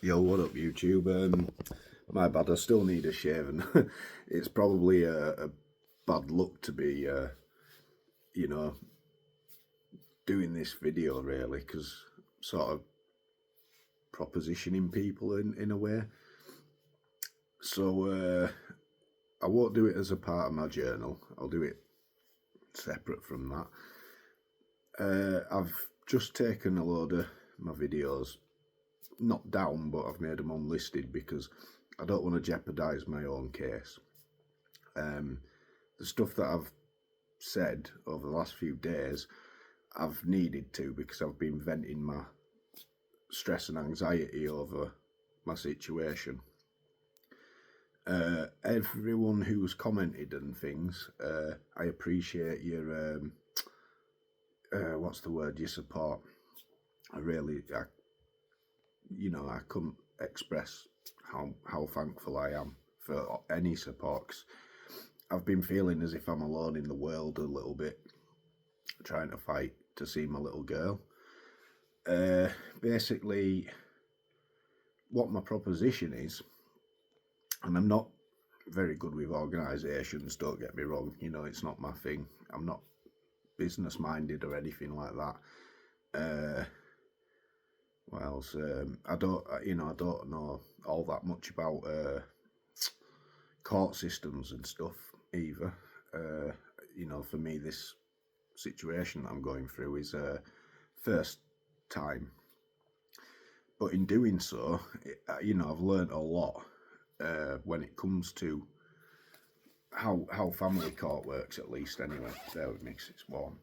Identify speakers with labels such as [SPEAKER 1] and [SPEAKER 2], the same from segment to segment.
[SPEAKER 1] Yo, what up, YouTube? My bad, I still need a shave, and it's probably a bad look to be, you know, doing this video really, because sort of propositioning people in a way. So I won't do it as a part of my journal. I'll do it separate from that. I've just taken a load of my videos, not down, but I've made them unlisted because I don't want to jeopardise my own case. The stuff that I've said over the last few days, I've needed to because I've been venting my stress and anxiety over my situation. Everyone who's commented and things, I appreciate your what's the word? Your support. I couldn't express how thankful I am for any support. 'Cause I've been feeling as if I'm alone in the world a little bit, trying to fight to see my little girl. Basically, what my proposition is, and I'm not very good with organisations, don't get me wrong, it's not my thing. I'm not business minded or anything like that. What else? I don't know all that much about court systems and stuff either. For me, this situation that I'm going through is first time, but in doing so, I've learned a lot when it comes to how family court works, at least anyway. Bear with me, 'cause it's warm.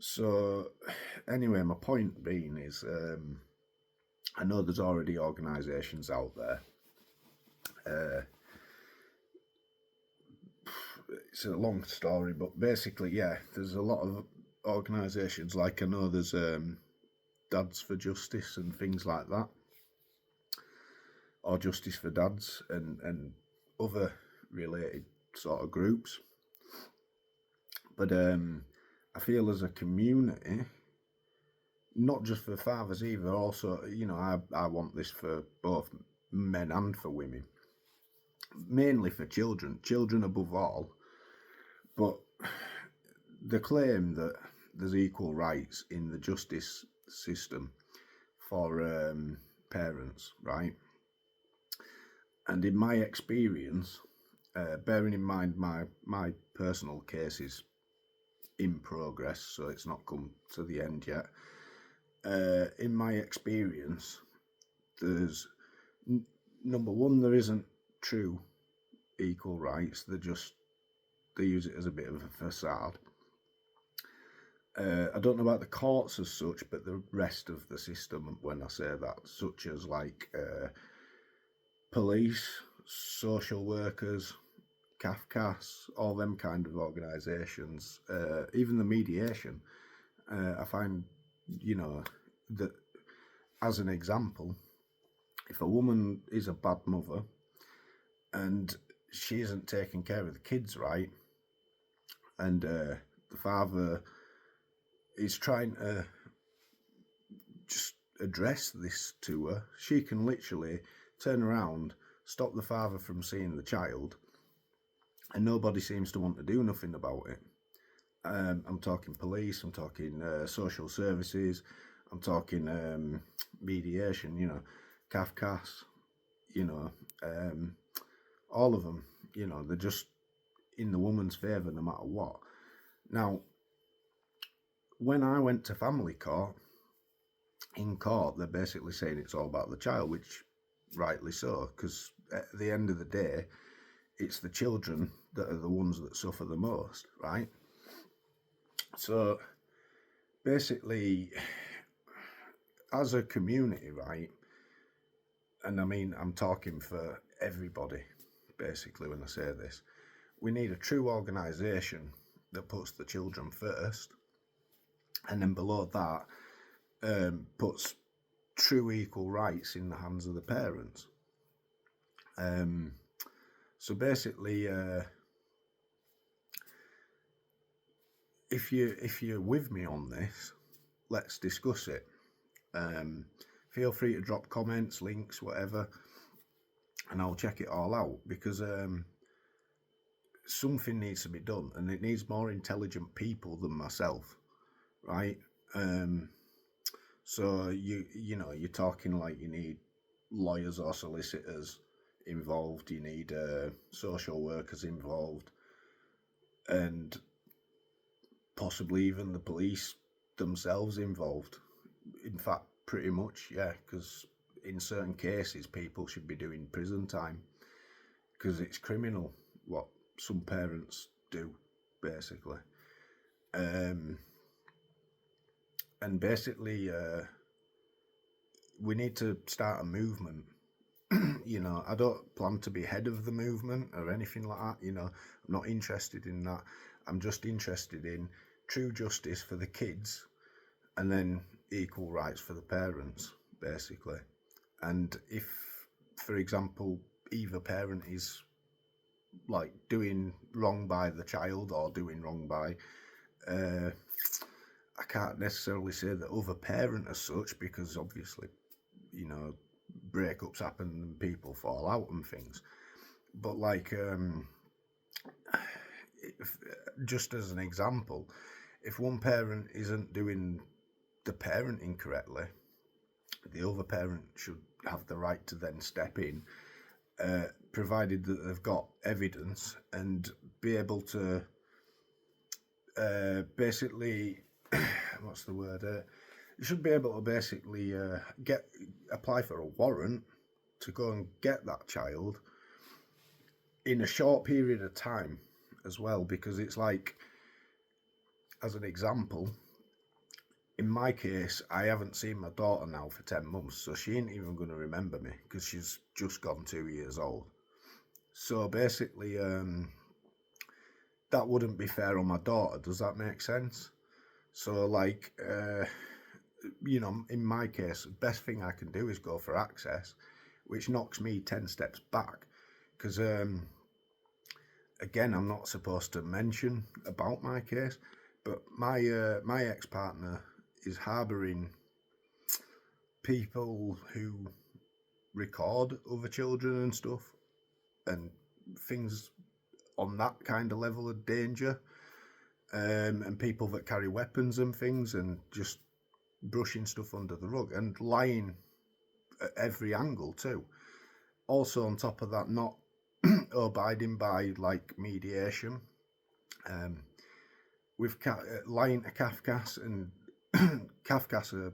[SPEAKER 1] So anyway, my point being is, I know there's already organisations out there. It's a long story, but basically, yeah, there's a lot of organisations. Like I know there's Dads for Justice and things like that, or Justice for Dads and other related sort of groups. But I feel as a community, not just for fathers either, also, I want this for both men and for women. Mainly for children above all. But the claim that there's equal rights in the justice system for parents, right? And in my experience, bearing in mind my personal case is in progress, so it's not come to the end yet. In my experience, there's number one, there isn't true equal rights. They use it as a bit of a facade. I don't know about the courts as such, but the rest of the system, when I say that, such as like police, social workers, CAFCAS, all them kind of organisations, even the mediation, I find, that as an example, if a woman is a bad mother and she isn't taking care of the kids right, and the father is trying to just address this to her, she can literally turn around, stop the father from seeing the child, and nobody seems to want to do nothing about it. I'm talking police, I'm talking social services, I'm talking mediation, CAFCAS, all of them, they're just in the woman's favour no matter what. Now, when I went to family court, in court, they're basically saying it's all about the child, which rightly so, because at the end of the day, it's the children that are the ones that suffer the most, right? So basically, as a community, right, and I mean, I'm talking for everybody, basically, when I say this, we need a true organisation that puts the children first, and then below that, puts true equal rights in the hands of the parents. So basically, if you're with me on this, let's discuss it. Feel free to drop comments, links, whatever, and I'll check it all out, because something needs to be done, and it needs more intelligent people than myself, right? So you know, you're talking like you need lawyers or solicitors involved, you need social workers involved, and possibly even the police themselves involved. In fact, pretty much, yeah, because in certain cases people should be doing prison time, because it's criminal what some parents do, basically. And basically, we need to start a movement. You know, I don't plan to be head of the movement or anything like that. You know, I'm not interested in that. I'm just interested in true justice for the kids, and then equal rights for the parents, basically. And if, for example, either parent is like doing wrong by the child or doing wrong by, I can't necessarily say the other parent as such, because obviously, you know, breakups happen and people fall out and things. But like, just as an example, if one parent isn't doing the parenting correctly, the other parent should have the right to then step in, provided that they've got evidence, and be able to basically, what's the word? You should be able to basically apply for a warrant to go and get that child in a short period of time as well, because it's like, as an example, in my case, I haven't seen my daughter now for 10 months, so she ain't even going to remember me, because she's just gone 2 years old. So basically, that wouldn't be fair on my daughter. Does that make sense? So like, you know, in my case, the best thing I can do is go for access, which knocks me 10 steps back, because again, I'm not supposed to mention about my case, but my ex-partner is harbouring people who record other children and stuff, and things on that kind of level of danger, and people that carry weapons and things, and just brushing stuff under the rug and lying at every angle too. Also, on top of that, not abiding by like mediation, with lying to Cafcass, and Cafcass are,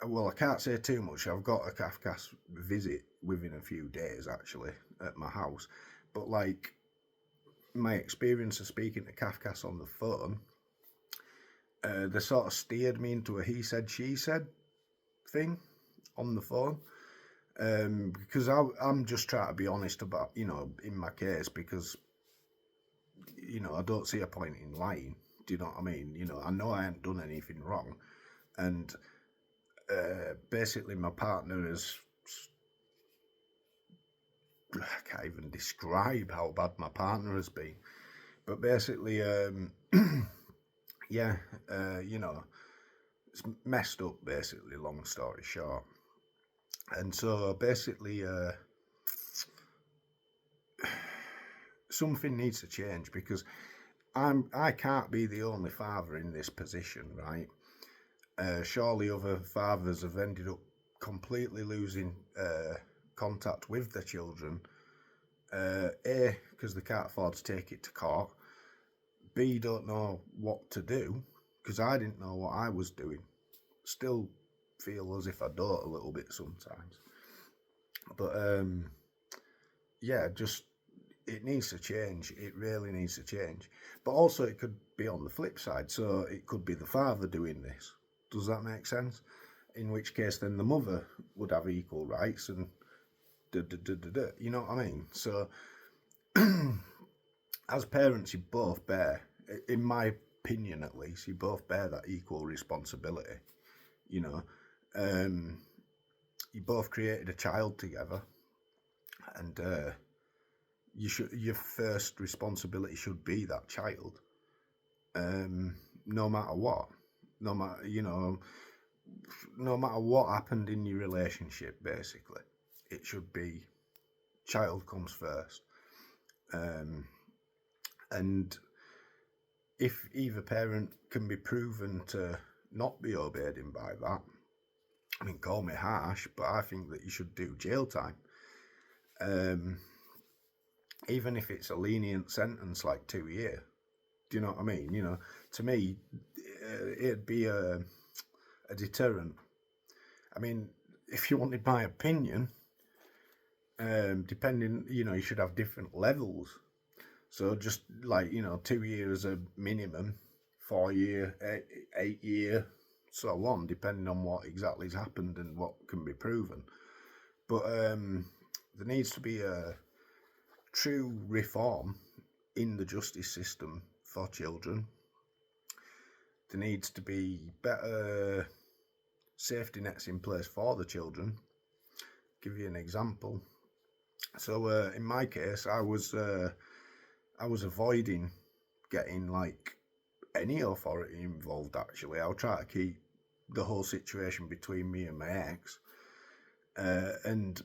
[SPEAKER 1] well, I can't say too much. I've got a Cafcass visit within a few days actually at my house, but like, my experience of speaking to Cafcass on the phone, they sort of steered me into a he said, she said thing on the phone, because I'm just trying to be honest about, you know, in my case, because, you know, I don't see a point in lying. Do you know what I mean? You know I haven't done anything wrong, and basically my partner is, I can't even describe how bad my partner has been, but basically, yeah, you know, it's messed up, basically, long story short. And so basically, something needs to change, because I can't be the only father in this position, right? Surely other fathers have ended up completely losing contact with their children. A, because they can't afford to take it to court. B, don't know what to do, because I didn't know what I was doing. Still feel as if I don't a little bit sometimes. But yeah, just, it needs to change. It really needs to change. But also it could be on the flip side. So it could be the father doing this. Does that make sense? In which case then the mother would have equal rights, and you know what I mean? So as parents, you both bear, in my opinion at least, you both bear that equal responsibility. You know, you both created a child together, and your first responsibility should be that child, no matter what. No matter, you know, no matter what happened in your relationship, basically, it should be child comes first. And if either parent can be proven to not be obeying by that, I mean, call me harsh, but I think that you should do jail time. Even if it's a lenient sentence like 2 years. Do you know what I mean? You know, to me, it'd be a deterrent. I mean, if you wanted my opinion, depending, you know, you should have different levels. So just like, you know, 2 years a minimum, 4 year, 8 year, so on, depending on what exactly has happened and what can be proven. But there needs to be a true reform in the justice system for children. There needs to be better safety nets in place for the children. Give you an example. So in my case, I was avoiding getting like any authority involved. Actually, I'll try to keep the whole situation between me and my ex. And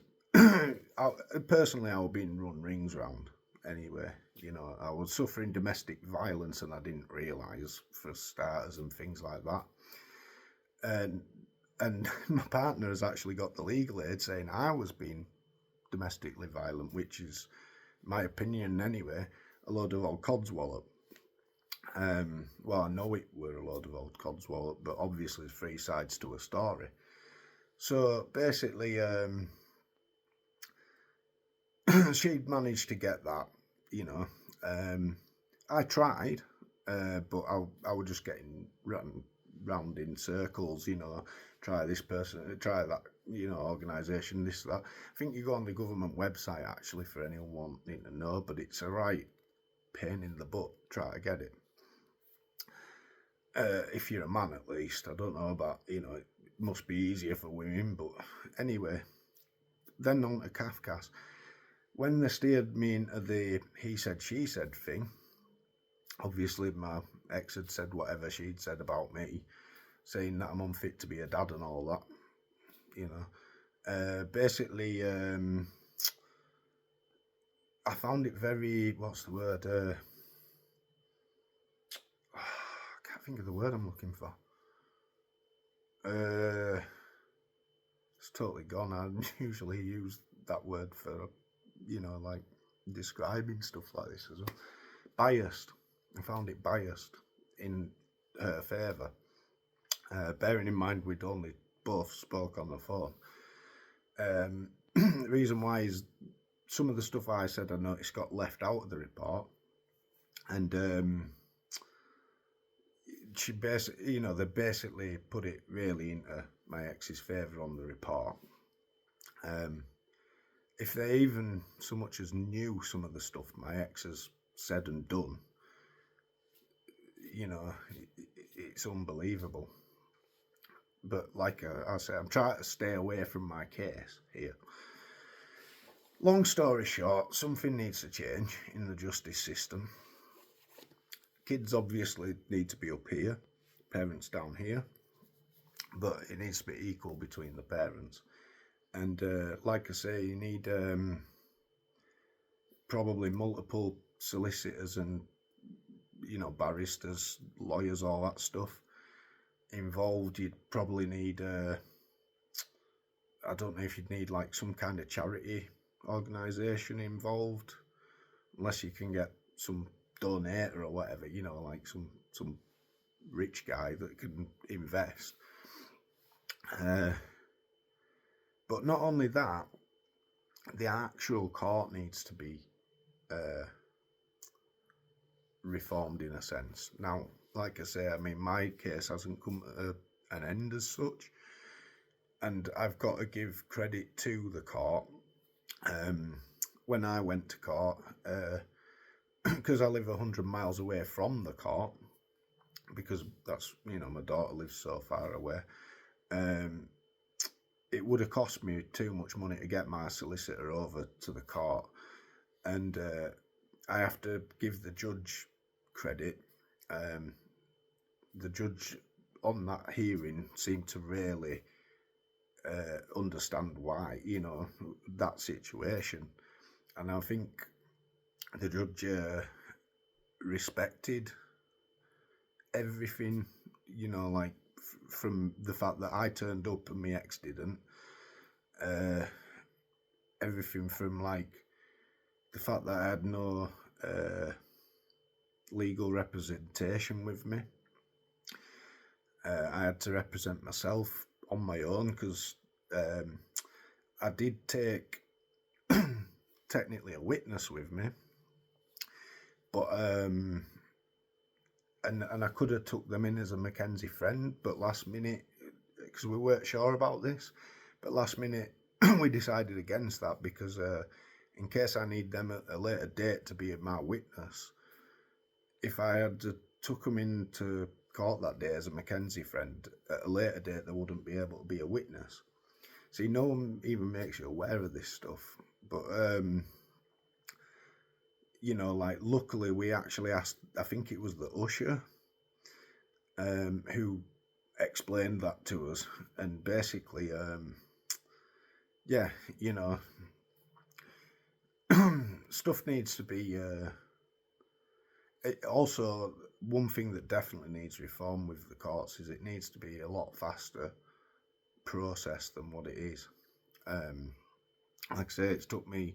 [SPEAKER 1] personally, I was being run rings round anyway. You know, I was suffering domestic violence and I didn't realise, for starters, and things like that. And my partner has actually got the legal aid saying I was being domestically violent, which is, my opinion anyway, a load of old codswallop. Well, I know it were a load of old codswallop, but obviously there's 3 sides to a story. So basically, she'd managed to get that, you know. I tried, but I was just getting round in circles, you know. Try this person, try that, you know, organisation, this, that. I think you go on the government website, actually, for anyone wanting to know, but it's a right pain in the butt, try to get it. If you're a man, at least. I don't know about, you know, it must be easier for women, but anyway. Then on to Kafkas. When they steered me into the he said, she said thing, obviously my ex had said whatever she'd said about me, saying that I'm unfit to be a dad and all that, you know. Basically, I found it very, what's the word? I can't think of the word I'm looking for. It's totally gone. I usually use that word for, you know, like describing stuff like this as well. Biased. I found it biased in her favour. Bearing in mind we'd only both spoke on the phone. The reason why is some of the stuff I said I noticed got left out of the report, and she basically, you know, they basically put it really into my ex's favour on the report. If they even so much as knew some of the stuff my ex has said and done, you know, it's unbelievable. But like I say, I'm trying to stay away from my case here. Long story short, something needs to change in the justice system. Kids obviously need to be up here, parents down here, but it needs to be equal between the parents. And like I say, you need probably multiple solicitors and, you know, barristers, lawyers, all that stuff involved. You'd probably need, I don't know if you'd need like some kind of charity organisation involved, unless you can get some donator or whatever, you know, like some rich guy that can invest. But not only that, the actual court needs to be reformed in a sense. Now, like I say, I mean, my case hasn't come to an end as such, and I've got to give credit to the court. When I went to court, because I live 100 miles away from the court, because that's, you know, my daughter lives so far away, it would have cost me too much money to get my solicitor over to the court. And I have to give the judge credit. The judge on that hearing seemed to really understand why, that situation. And I think the judge respected everything, like from the fact that I turned up and my ex didn't. Everything from like the fact that I had no legal representation with me. I had to represent myself on my own because I did take technically a witness with me, but and I could have took them in as a Mackenzie friend, but last minute, because we weren't sure about this, but last minute we decided against that because in case I need them at a later date to be my witness, if I had took them into court that day as a Mackenzie friend, at a later date they wouldn't be able to be a witness. See, no one even makes you aware of this stuff, but like luckily we actually asked, I think it was the usher who explained that to us, and basically stuff needs to be also, one thing that definitely needs reform with the courts is it needs to be a lot faster process than what it is. Like I say, it's took me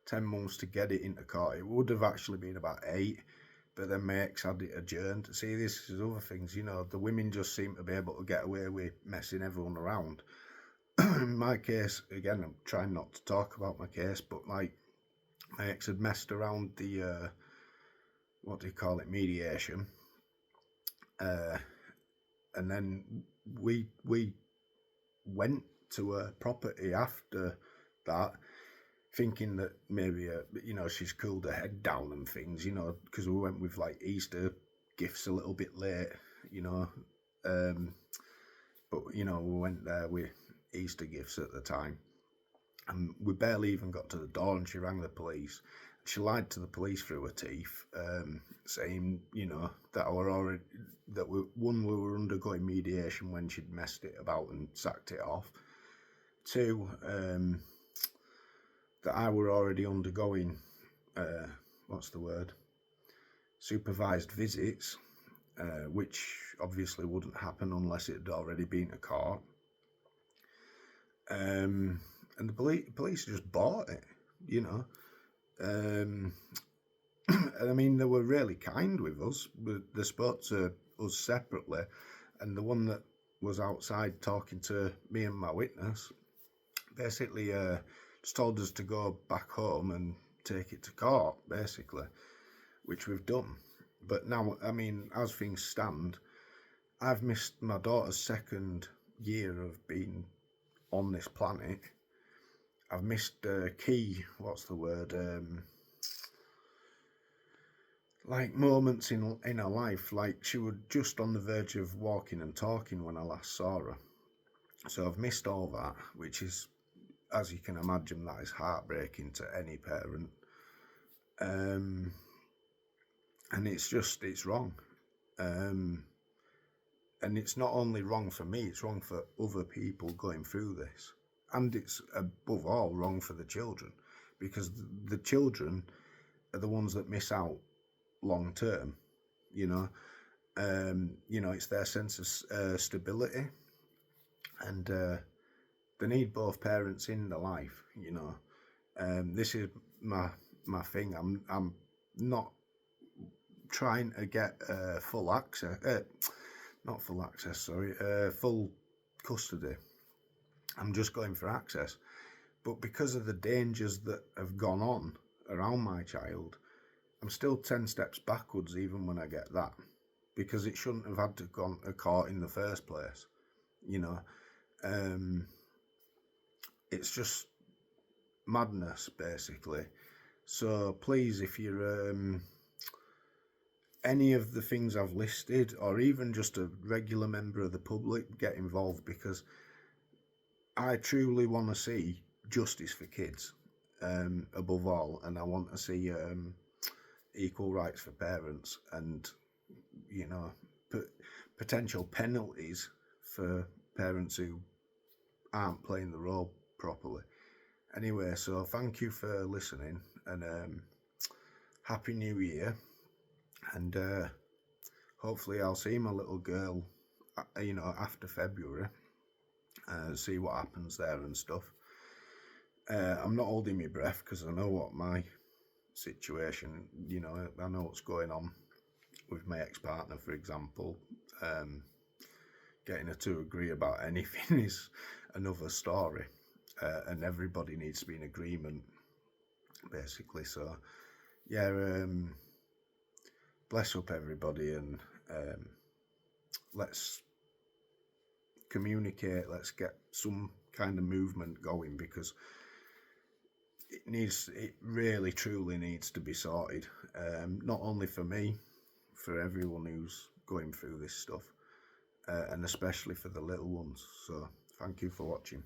[SPEAKER 1] 10 months to get it into court. It would have actually been about 8, but then my ex had it adjourned. See, this is other things, the women just seem to be able to get away with messing everyone around. In my case, again, I'm trying not to talk about my case, but like my ex had messed around the what do you call it, mediation, and then we went to a property after that, thinking that maybe she's cooled her head down and things, because we went with like Easter gifts a little bit late, but we went there with Easter gifts at the time, and we barely even got to the door, and she rang the police. She lied to the police through her teeth, saying, that we were undergoing mediation when she'd messed it about and sacked it off. 2, that I were already undergoing, supervised visits, which obviously wouldn't happen unless it had already been to court. And the police just bought it, and I mean, they were really kind with us. They spoke to us separately, and the one that was outside talking to me and my witness basically just told us to go back home and take it to court, basically, which we've done. But now, I mean, as things stand, I've missed my daughter's 2nd year of being on this planet. I've missed key, like moments in her life. Like, she was just on the verge of walking and talking when I last saw her. So I've missed all that, which is, as you can imagine, that is heartbreaking to any parent. And it's wrong. And it's not only wrong for me, it's wrong for other people going through this. And it's above all wrong for the children, because the children are the ones that miss out long term. It's their sense of stability, and they need both parents in their life. This is my thing. I'm not trying to get full custody. I'm just going for access. But because of the dangers that have gone on around my child, I'm still 10 steps backwards even when I get that, because it shouldn't have had to go to court in the first place. It's just madness, basically. So please, if you're any of the things I've listed, or even just a regular member of the public, get involved, because I truly want to see justice for kids, above all, and I want to see equal rights for parents, and potential penalties for parents who aren't playing the role properly. Anyway, so thank you for listening, and Happy New Year, and hopefully I'll see my little girl, after February, see what happens there and stuff. I'm not holding my breath because I know what my situation, I know what's going on with my ex-partner, for example. Getting her to agree about anything is another story, and everybody needs to be in agreement, basically. So yeah, bless up everybody, and let's communicate, let's get some kind of movement going, because it really truly needs to be sorted, not only for me, for everyone who's going through this stuff, and especially for the little ones. So thank you for watching.